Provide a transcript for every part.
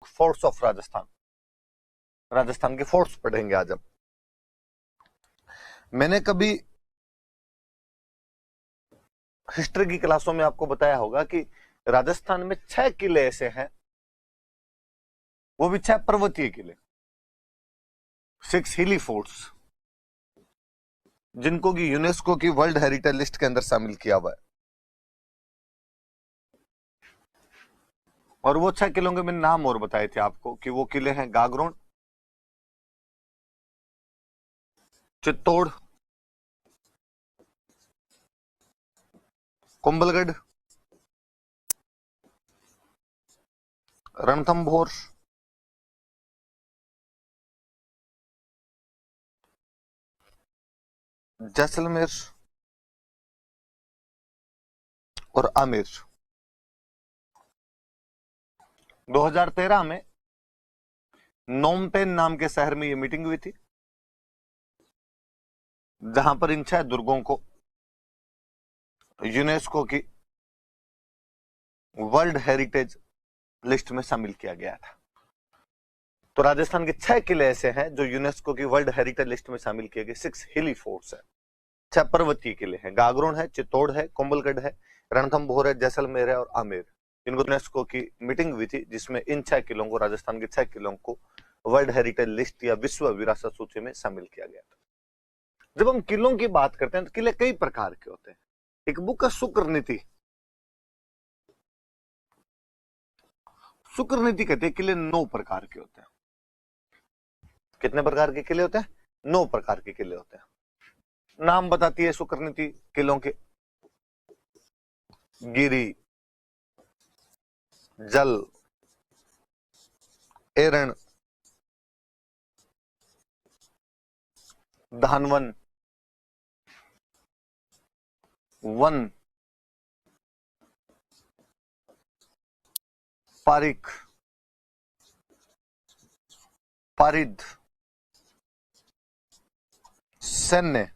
Forts of Rajasthan, Rajasthan के forts पढ़ेंगे आज हम। मैंने कभी हिस्ट्री की क्लासों में आपको बताया होगा कि राजस्थान में 6 किले ऐसे हैं, वो भी 6 पर्वतीय किले, 6 हिली फोर्ट्स, जिनको की यूनेस्को की वर्ल्ड हेरिटेज लिस्ट के अंदर शामिल किया हुआ है। और वो 6 किलों के मैंने नाम और बताए थे आपको कि वो किले हैं गागरोन, चित्तौड़, कुंभलगढ़, रणथंभौर, जैसलमेर और आमेर। 2013 में नोमपेन नाम के शहर में ये मीटिंग हुई थी, जहां पर इन 6 दुर्गों को यूनेस्को की वर्ल्ड हेरिटेज लिस्ट में शामिल किया गया था। तो राजस्थान के 6 किले ऐसे हैं जो यूनेस्को की वर्ल्ड हेरिटेज लिस्ट में शामिल किए गए 6 हिली फोर्ट्स है, 6 पर्वतीय किले हैं। गागरोन है, चित्तौड़ है, कुंभलगढ़ है, रणथंभौर है, जैसलमेर है और आमेर। इनको यूनेस्को की मीटिंग हुई थी जिसमें इन 6 किलों को, राजस्थान के 6 किलों को वर्ल्ड हेरिटेज लिस्ट या विश्व विरासत सूची में शामिल किया गया था। जब हम किलों की बात करते हैं तो किले कई प्रकार के होते हैं। एक बुक है शुक्र नीति। शुक्र नीति कहते हैं किले 9 प्रकार के होते हैं। कितने प्रकार के किले होते हैं? 9 प्रकार के किले होते हैं। नाम बताती है शुक्र नीति किलों के: गिरी, जल, एरण, धानवन, वन, पारिक, पारिद, सैन्य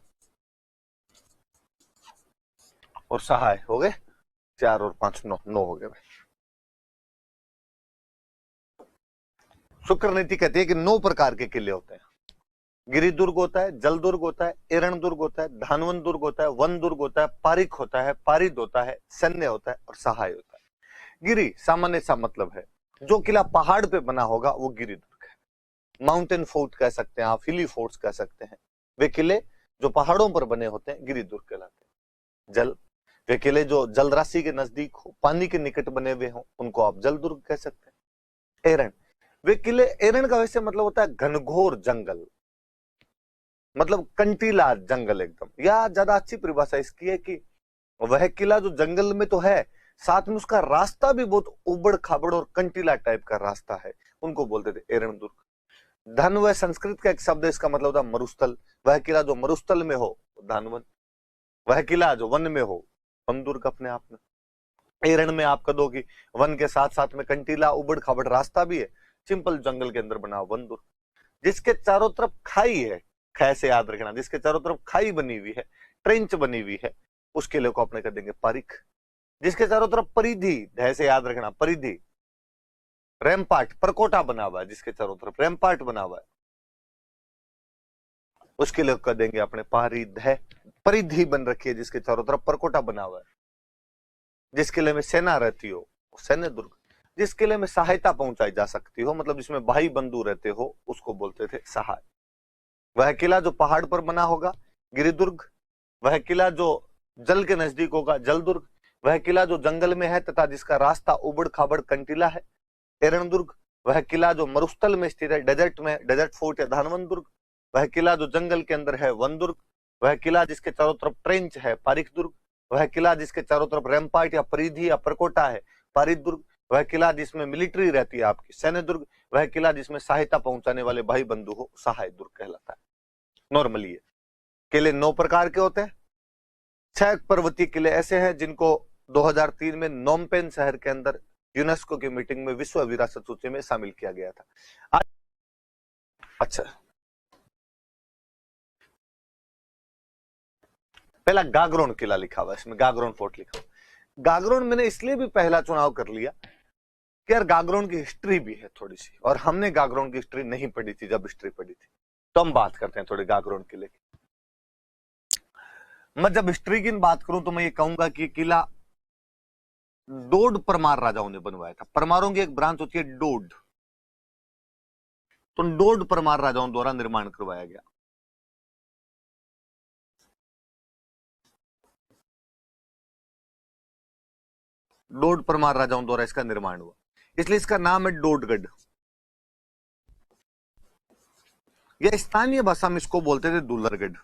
और सहाय। हो गए 4 और 5, 9 हो गए भाई। शुक्र नीति कहती है कि 9 प्रकार के किले होते हैं। गिरी दुर्ग होता है, जल दुर्ग होता है, एरण दुर्ग होता है, धानवन दुर्ग होता है, वन दुर्ग होता है, पारिक होता है, पारिद होता है, सैन्य होता है और सहाय होता है। गिरी सामान्य सा मतलब है जो किला पहाड़ पे बना होगा वो गिरी दुर्ग है। माउंटेन फोर्ट कह सकते हैं आप, हिली फोर्ट्स कह सकते हैं। वे किले जो पहाड़ों पर बने होते हैं गिरी दुर्ग कहलाते हैं। जल, वे किले जो जल राशि के नजदीक हो, पानी के निकट बने हुए हो, उनको आप जल दुर्ग कह सकते हैं। एरण, वे किले, एरण का वैसे मतलब होता है घनघोर जंगल, मतलब कंटीला जंगल एकदम। या ज्यादा अच्छी परिभाषा इसकी है कि वह किला जो जंगल में तो है, साथ में उसका रास्ता भी बहुत उबड़ खाबड़ और कंटीला टाइप का रास्ता है, उनको बोलते थे एरण दुर्ग। धन वह संस्कृत का एक शब्द है, इसका मतलब होता है मरुस्थल। वह किला जो मरुस्थल में हो धानवन, वह किला जो वन में हो वन दुर्ग अपने आप में। एरण में आप कह दो कि वन के साथ साथ में कंटीला उबड़ खाबड़ रास्ता भी है, सिंपल जंगल के अंदर बना वन दुर्ग। जिसके चारों तरफ खाई है, ख से याद रखना, जिसके चारों तरफ खाई बनी हुई है, ट्रेंच बनी हुई है, उस किले को अपने कर देंगे पारिक। जिसके चारों तरफ परिधि, ढ से याद रखना, परिधि, रैम्पार्ट, परकोटा बना हुआ है, जिसके चारों तरफ रैम्पार्ट बना हुआ है, उस किले को कर देंगे अपने पारिध। परिधि बन रखी है जिसके चारों तरफ परकोटा बना हुआ है। जिस किले में सेना रहती हो सैन्य दुर्ग। जिस किले में सहायता पहुंचाई जा सकती हो, मतलब जिसमें भाई बंधु रहते हो, उसको बोलते थे सहाय। वह किला जो पहाड़ पर बना होगा गिरिदुर्ग। वह किला जो जल के नजदीक होगा जल दुर्ग। वह किला जो जंगल में है तथा जिसका रास्ता उबड़ खाबड़ कंटीला है एरण दुर्ग। वह किला जो मरुस्थल में स्थित है, डेजर्ट में, डेजर्ट फोर्ट या धानवन दुर्ग। वह किला जो जंगल के अंदर है वन दुर्ग। वह किला जिसके चारों तरफ ट्रेंच है पारिक दुर्ग। वह किला जिसके चारों तरफ रैम्पार्ट या परिधि या परकोटा है पारिद दुर्ग। वह किला जिसमें मिलिट्री रहती है आपकी सैन्य दुर्ग। वह किला जिसमें सहायता पहुंचाने वाले भाई बंधु हो सहाय दुर्ग कहलाता है। नॉर्मली ये किले 9 प्रकार के होते हैं। 6 पर्वतीय किले ऐसे हैं जिनको 2003 में नोमपेन शहर के अंदर यूनेस्को की मीटिंग में विश्व विरासत सूची में शामिल किया गया था। अच्छा, पहला गागरोन किला लिखा हुआ है इसमें, गागरोन फोर्ट लिखा हुआ। गागरोन मैंने इसलिए भी पहला चुनाव कर लिया कि यार गागरोन की हिस्ट्री भी है थोड़ी सी, और हमने गागरोन की हिस्ट्री नहीं पढ़ी थी जब हिस्ट्री पढ़ी थी, तो हम बात करते हैं थोड़ी गागरोन किले की। मैं जब हिस्ट्री की बात करूं तो मैं ये कहूंगा कि किला डोड परमार राजाओं ने बनवाया था। परमारों की एक ब्रांच होती है डोड, तो डोड परमार राजाओं द्वारा निर्माण करवाया गया। डोड परमार राजाओं द्वारा इसका निर्माण हुआ, इसलिए इसका नाम है डोडगढ़। या स्थानीय भाषा में इसको बोलते थे दुल्लरगढ़।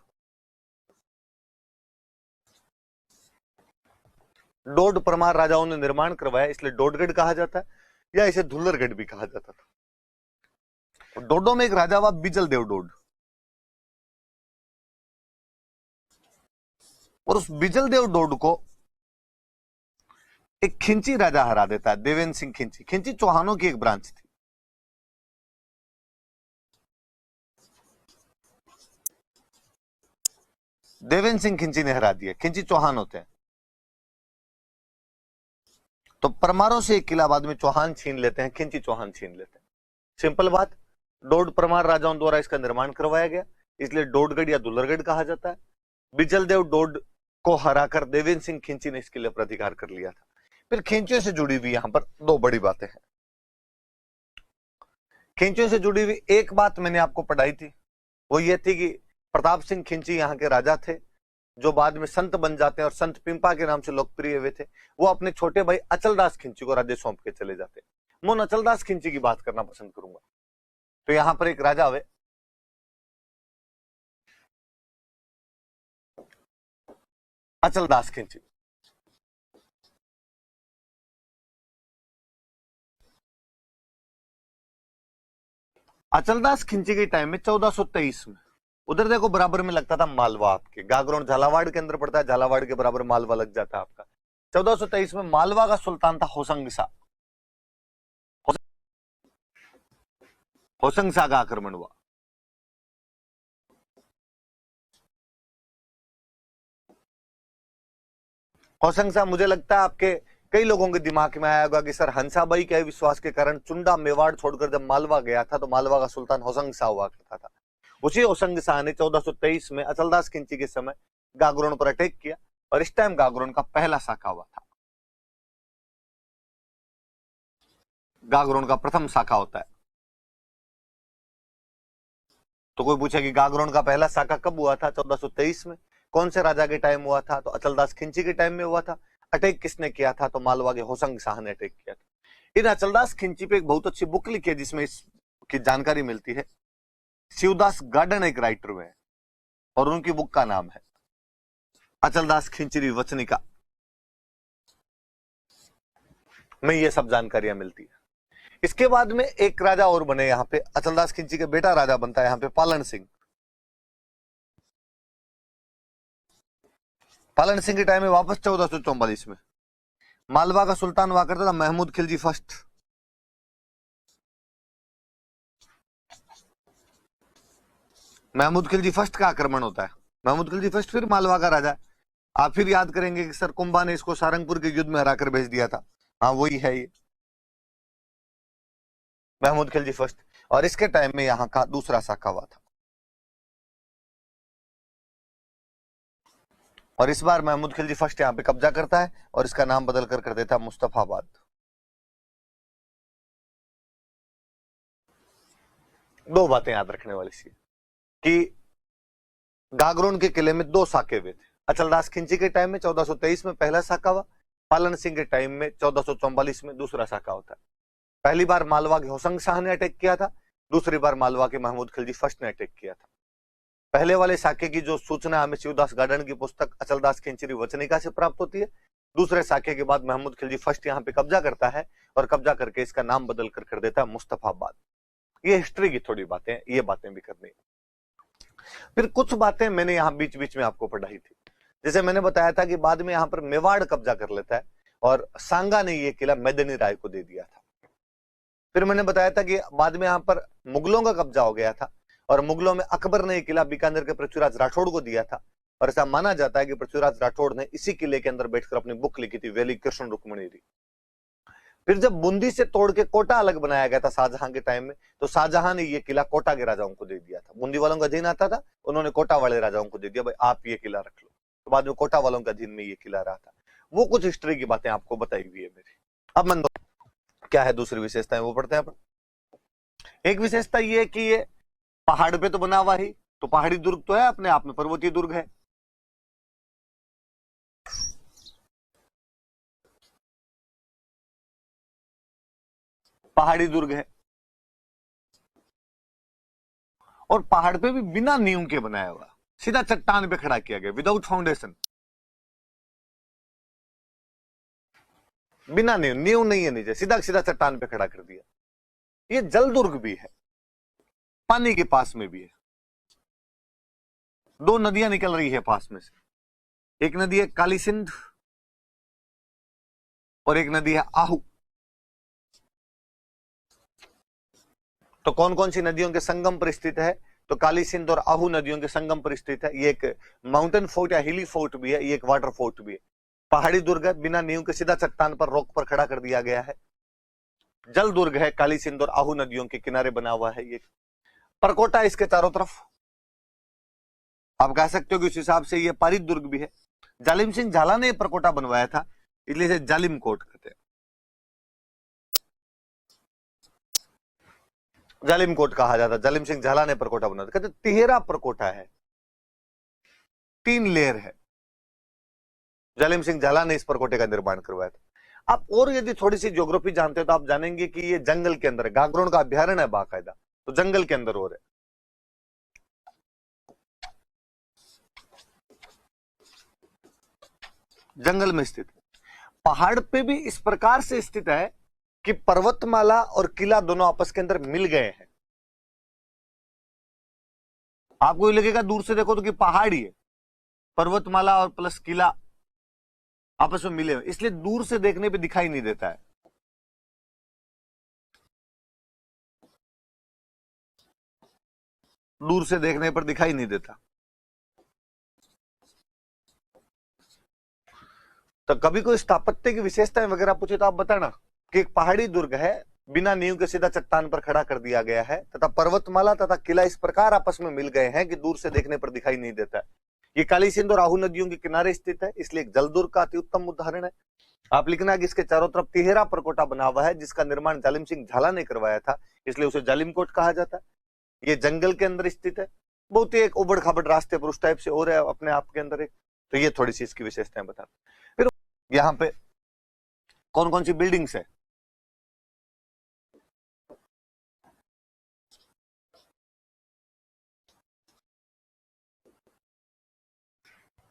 डोड परमार राजाओं ने निर्माण करवाया, इसलिए डोडगढ़ कहा जाता है, या इसे दुल्लरगढ़ भी कहा जाता था। डोडो में एक राजा हुआ बिजल देव डोड, और उस बिजल देव डोड को एक खिंची राजा हरा देता है, देवेंद्र सिंह खिंची। खिंची चौहानों की एक ब्रांच थी। देवेंद्र सिंह खिंची ने हरा दिया। खिंची चौहान होते हैं, तो परमारों से एक किला बाद में चौहान छीन लेते हैं, खिंची चौहान छीन लेते हैं। सिंपल बात, डोड परमार राजाओं द्वारा इसका निर्माण करवाया गया, इसलिए डोडगढ़ या दुल्लरगढ़ कहा जाता है। बिजल देव डोड को हराकर देवेंद्र सिंह खिंची ने इसके लिए प्रतिकार कर लिया था। फिर खिंचियों से जुड़ी हुई यहां पर दो बड़ी बातें हैं। खिंचियों से जुड़ी हुई एक बात मैंने आपको पढ़ाई थी, वो ये थी कि प्रताप सिंह खिंची यहाँ के राजा थे, जो बाद में संत बन जाते हैं और संत पिंपा के नाम से लोकप्रिय हुए थे। वो अपने छोटे भाई अचलदास खिंची को राज्य सौंप के चले जाते। मैं उन अचलदास खिंची की बात करना पसंद करूंगा। तो यहां पर एक राजा हुए अचलदास खिंची। अचलदास खिंची के टाइम में 1423 में, उधर देखो बराबर में लगता था मालवा, आपके गागरोन झालावाड़ के अंदर पड़ता है, झालावाड़ के बराबर मालवा लग जाता है आपका। 1423 में मालवा का सुल्तान था होसंग शाह। होसंग शाह का आक्रमण हुआ। होसंग शाह, मुझे लगता है आपके कई लोगों के दिमाग में आया होगा कि सर हंसाबाई के विश्वास के कारण चुंडा मेवाड़ छोड़कर जब मालवा गया था तो मालवा का सुल्तान होसंग शाह हुआ करता था। उसी होसंग शाह ने 1423 में अचलदास खिंची के समय गागरोन पर अटैक किया, और इस टाइम गागरोन का पहला शाखा हुआ था। गागरोन का प्रथम शाखा होता है। तो कोई पूछे कि गागरोन का पहला शाखा कब हुआ था? 1423 में। कौन से राजा के टाइम हुआ था? तो अचलदास खिंची के टाइम में हुआ था। अटैक किसने किया था? तो मालवा के होसंग शाह ने अटैक किया था। इन अचलदास खिंची पे एक बहुत अच्छी बुक लिखी है जिसमें इसकी जानकारी मिलती है। शिवदास गार्डन एक राइटर हुए हैं, और उनकी बुक का नाम है अचलदास खिंचरी वचनिका में ये सब जानकारियां मिलती है। इसके बाद में एक राजा और बने यहाँ पे, अचलदास खिंची के बेटा राजा बनता है यहाँ पे पालन सिंह। पालन सिंह के टाइम में वापस 1444 में मालवा का सुल्तान हुआ करता था महमूद खिलजी फर्स्ट। महमूद खिलजी फर्स्ट का आक्रमण होता है। महमूद खिलजी फर्स्ट फिर मालवा का राजा। आप फिर याद करेंगे कि सर कुंभा ने इसको सारंगपुर के युद्ध में हराकर भेज दिया था। हाँ वही है ये महमूद खिलजी फर्स्ट। और इसके टाइम में यहाँ का दूसरा शाखा हुआ था, और इस बार महमूद खिलजी फर्स्ट यहाँ पे कब्जा करता है और इसका नाम बदल कर देता है मुस्तफाबाद। दो बातें याद रखने वाली सी कि गागरोन के किले में दो साके हुए थे। अचलदास खिंची के टाइम में 1423 में पहला साका हुआ, पालन सिंह के टाइम में 1444 में दूसरा साका होता है। पहली बार मालवा के होसंग शाह ने अटैक किया था, दूसरी बार मालवा के महमूद खिलजी फर्स्ट ने अटैक किया था। पहले वाले साके की जो सूचना हमें शिवदास गार्डन की पुस्तक अचलदास खिंचरी वचनिका से प्राप्त होती है। दूसरे साके के बाद महमूद खिलजी फर्स्ट यहाँ पे कब्जा करता है, और कब्जा करके इसका नाम बदल कर देता है मुस्तफाबाद। ये हिस्ट्री की थोड़ी बातें, ये बातें भी करनी। फिर कुछ बातें मैंने यहाँ बीच बीच में आपको पढ़ाई थी। जैसे मैंने बताया था कि बाद में यहाँ पर मेवाड़ कब्जा कर लेता है, और सांगा ने ये किला मैदनी राय को दे दिया था। फिर मैंने बताया था कि बाद में यहाँ पर मुगलों का कब्जा हो गया था, और मुगलों में अकबर ने ये किला बीकानेर के पृथ्वीराज राठौड़ को दिया था। और ऐसा माना जाता है कि पृथ्वीराज राठौड़ ने इसी किले के अंदर बैठकर अपनी बुक लिखी थी, वैली कृष्ण रुक्मणी। फिर जब बूंदी से तोड़ के कोटा अलग बनाया गया था शाहजहां के टाइम में, तो शाहजहां ने ये किला कोटा के राजाओं को दे दिया था। बूंदी वालों का अधीन आता था, उन्होंने कोटा वाले राजाओं को दे दिया, भाई आप ये किला रख लो। तो बाद में कोटा वालों के अधीन में ये किला रहा था। वो कुछ हिस्ट्री की बातें आपको बताई हुई है मेरी। अब मन क्या है दूसरी विशेषताएं, वो पढ़ते हैं अपन। एक विशेषता ये है कि ये पहाड़ पे तो बना हुआ ही, तो पहाड़ी दुर्ग तो है अपने आप में, पर्वतीय दुर्ग है। पहाड़ी दुर्ग है, और पहाड़ पे भी बिना नींव के बनाया हुआ, सीधा चट्टान पे खड़ा किया गया, विदाउट फाउंडेशन, बिना नींव, नींव नहीं है नीचे, सीधा सीधा चट्टान पे खड़ा कर दिया। ये जल दुर्ग भी है, पानी के पास में भी है। दो नदियां निकल रही है पास में से, एक नदी है काली सिंध और एक नदी है आहू। तो कौन कौन सी नदियों के संगम पर स्थित है? तो काली सिंध और आहू नदियों के संगम पर स्थित है। ये एक माउंटेन फोर्ट या हिली फोर्ट भी है, ये एक वाटर फोर्ट भी है। पहाड़ी दुर्ग है, बिना नींव के सीधा चट्टान पर रॉक पर खड़ा कर दिया गया है। जल दुर्ग है, काली सिंध और आहू नदियों के किनारे बना हुआ है। ये परकोटा इसके चारों तरफ, आप कह सकते हो कि उस हिसाब से ये पारित दुर्ग भी है। जालिम सिंह झाला ने परकोटा बनवाया था, इसलिए इसे जालिम कोट कहते हैं, जालिम कोट कहा जाता है। जालिम सिंह झाला ने परकोटा बनाया था, कहते तिहेरा परकोटा है, 3 लेयर है। जालिम सिंह झाला ने इस परकोटे का निर्माण करवाया था। आप और यदि थोड़ी सी ज्योग्राफी जानते हो तो आप जानेंगे कि ये जंगल के अंदर है, गागरोन का अभ्यारण्य है बाकायदा, तो जंगल के अंदर हो रहा है, जंगल में स्थित। पहाड़ पे भी इस प्रकार से स्थित है कि पर्वतमाला और किला दोनों आपस के अंदर मिल गए हैं। आपको ये लगेगा दूर से देखो तो कि पहाड़ ही है, पर्वतमाला और प्लस किला आपस में मिले हुए, इसलिए दूर से देखने पे दिखाई नहीं देता है। दूर से देखने पर दिखाई नहीं देता। तो कभी कोई स्थापत्य की विशेषताएं वगैरह पूछे तो आप बताना कि एक पहाड़ी दुर्ग है, बिना नींव के सीधा चट्टान पर खड़ा कर दिया गया है, तथा पर्वतमाला तथा किला इस प्रकार आपस में मिल गए हैं कि दूर से देखने पर दिखाई नहीं देता है। ये काली सिंध और आहू नदियों के किनारे स्थित है, इसलिए एक जल दुर्ग का अति उत्तम उदाहरण है। आप लिखना कि इसके चारों तरफ तिहेरा परकोटा बना हुआ है, जिसका निर्माण जालिम सिंह झाला ने करवाया था, इसलिए उसे जालिम कोट कहा जाता है। ये जंगल के अंदर स्थित है, बहुत ही एक उबड़ खाबड़ रास्ते पर उस टाइप से हो रहा है अपने आप के अंदर एक। तो ये थोड़ी सी इसकी विशेषताएं बता। फिर यहाँ पे कौन कौन सी बिल्डिंग्स है?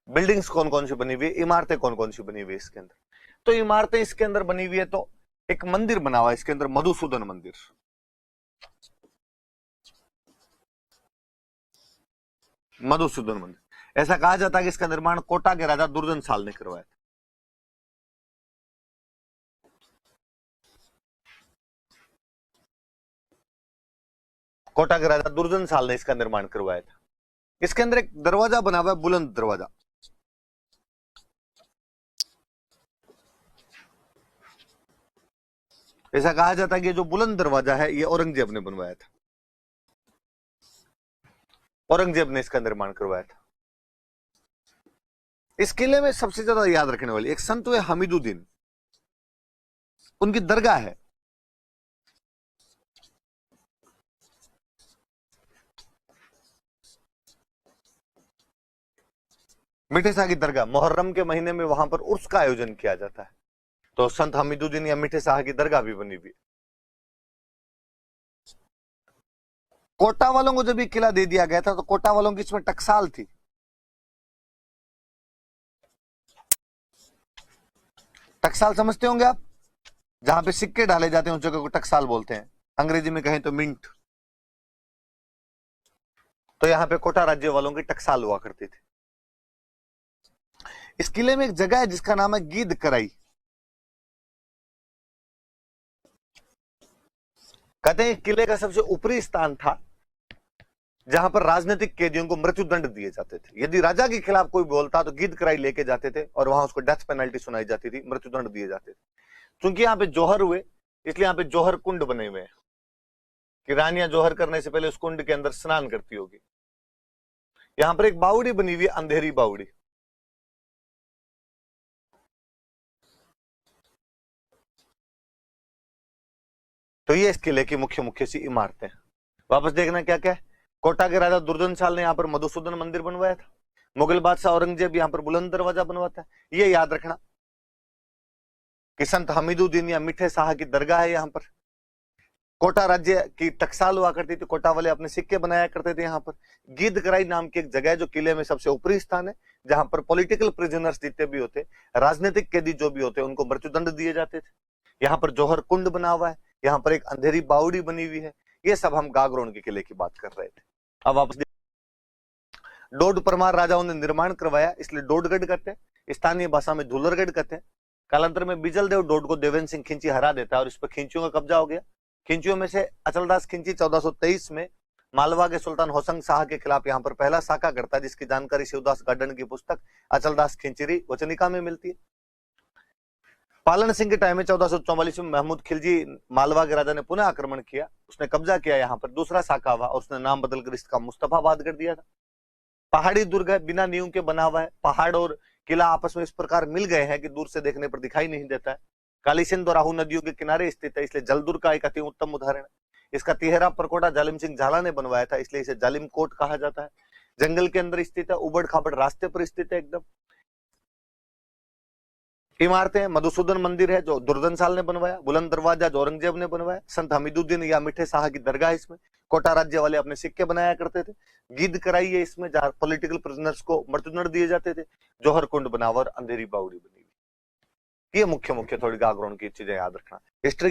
बिल्डिंग्स कौन कौन सी बनी हुई है, इमारतें कौन कौन सी बनी हुई है इसके अंदर? तो इमारतें इसके अंदर बनी हुई है, तो एक मंदिर बना हुआ है इसके अंदर, मधुसूदन मंदिर। मधुसूदन मंदिर, ऐसा कहा जाता है कि इसका निर्माण कोटा के राजा दुर्जन साल ने करवाया था। कोटा के राजा दुर्जन साल ने इसका निर्माण करवाया था। इसके अंदर एक दरवाजा बना हुआ है, बुलंद दरवाजा। ऐसा कहा जाता है कि जो बुलंद दरवाजा है ये औरंगजेब ने बनवाया था, औरंगजेब ने इसका निर्माण करवाया था। इस किले में सबसे ज्यादा याद रखने वाली एक संत हुए हमीदुद्दीन, उनकी दरगाह है। मीठे शाह की दरगाह, मुहर्रम के महीने में वहां पर उर्स का आयोजन किया जाता है, तो संत हमीदुद्दीन या मीठे शाह की दरगाह भी बनी हुई है। कोटा वालों को जब ये किला दे दिया गया था तो कोटा वालों की इसमें टकसाल थी। टकसाल समझते होंगे आप, जहां पे सिक्के डाले जाते हैं उस जगह को टकसाल बोलते हैं, अंग्रेजी में कहें तो मिंट। तो यहां पे कोटा राज्य वालों की टकसाल हुआ करती थी। इस किले में एक जगह है जिसका नाम है गीद कराई। कहते हैं किले का सबसे ऊपरी स्थान था जहां पर राजनीतिक कैदियों को मृत्युदंड दिए जाते थे। यदि राजा के खिलाफ कोई बोलता तो गीद कराई लेके जाते थे और वहां उसको डेथ पेनल्टी सुनाई जाती थी, मृत्युदंड दिए जाते थे। चूंकि यहाँ पे जौहर हुए इसलिए यहाँ पे जौहर कुंड बने हुए हैं कि रानियां जौहर करने से पहले उस कुंड के अंदर स्नान करती होगी। यहां पर एक बावड़ी बनी हुई है, अंधेरी बावड़ी। तो ये इस किले की मुख्य मुख्य सी इमारतें। वापस देखना क्या क्या है। कोटा के राजा दुर्जनशाल ने यहाँ पर मधुसूदन मंदिर बनवाया था। मुगल बादशाह औरंगजेब यहाँ पर बुलंद दरवाजा बनवाता है। ये याद रखना कि संत हमीदुद्दीन या मीठे शाह की दरगाह है यहाँ पर। कोटा राज्य की टकसाल हुआ करती थी, कोटा वाले अपने सिक्के बनाया करते थे। यहाँ पर गीदकराई नाम की एक जगह है जो किले में सबसे ऊपरी स्थान है, जहां पर पॉलिटिकल प्रिजनर्स जितने भी होते, राजनीतिक कैदी जो भी होते, उनको मृत्युदंड दिए जाते थे। यहाँ पर जौहर कुंड बना हुआ है, यहाँ पर एक अंधेरी बावड़ी बनी हुई है। ये सब हम गागरोन के किले की बात कर रहे थे। अब वापस डोड परमार राजाओं ने निर्माण करवाया, इसलिए डोडगढ़ कहते हैं, स्थानीय भाषा में धुलरगढ़ कहते हैं। कालांतर में बिजल देव डोड को देवेंद्र सिंह खिंची हरा देता है और इस पर खिंचियों का कब्जा हो गया। खिंचियों में से अचलदास खिंची 1423 में मालवा के सुल्तान होसंग शाह के खिलाफ यहाँ पर पहला साका करता है, जिसकी जानकारी शिवदास गार्डन की पुस्तक अचलदास खिंचरी वचनिका में मिलती है। पालन सिंह के टाइम में 1444 में महमूद खिलजी मालवा के राजा ने पुनः आक्रमण किया, उसने कब्जा किया, यहाँ पर दूसरा साका हुआ और उसने नाम बदलकर इसका मुस्तफाबाद कर दिया था। पहाड़ी दुर्ग है, बिना नींव के बना हुआ है। पहाड़ और किला आपस में इस प्रकार मिल गए हैं कि दूर से देखने पर दिखाई नहीं देता है। काली सिंध और राहू नदियों के किनारे स्थित है, इसलिए जलदुर्ग का एक अति उत्तम उदाहरण है। इसका तिहरा परकोटा जालिम सिंह झाला ने बनवाया था, इसलिए इसे जालिम कोट कहा जाता है। जंगल के अंदर स्थित है, उबड़ खाबड़ रास्ते पर स्थित है एकदम। इमारतें मधुसूदन मंदिर है जो दुर्जनशाल ने बनवाया, बुलंद दरवाजा जो औरंगजेब ने बनवाया, संत हमीदुद्दीन या मीठे शाह की दरगाह इसमें, कोटा राज्य वाले अपने सिक्के बनाया करते थे, गिद्ध कराई है इसमें जहां पॉलिटिकल प्रिजनर्स को मृत्युदंड दिए जाते थे, जौहर कुंड बना हुआ और अंधेरी बावड़ी बनी हुई। ये मुख्य मुख्य थोड़ी गागरोन की चीजें याद रखना। हिस्ट्री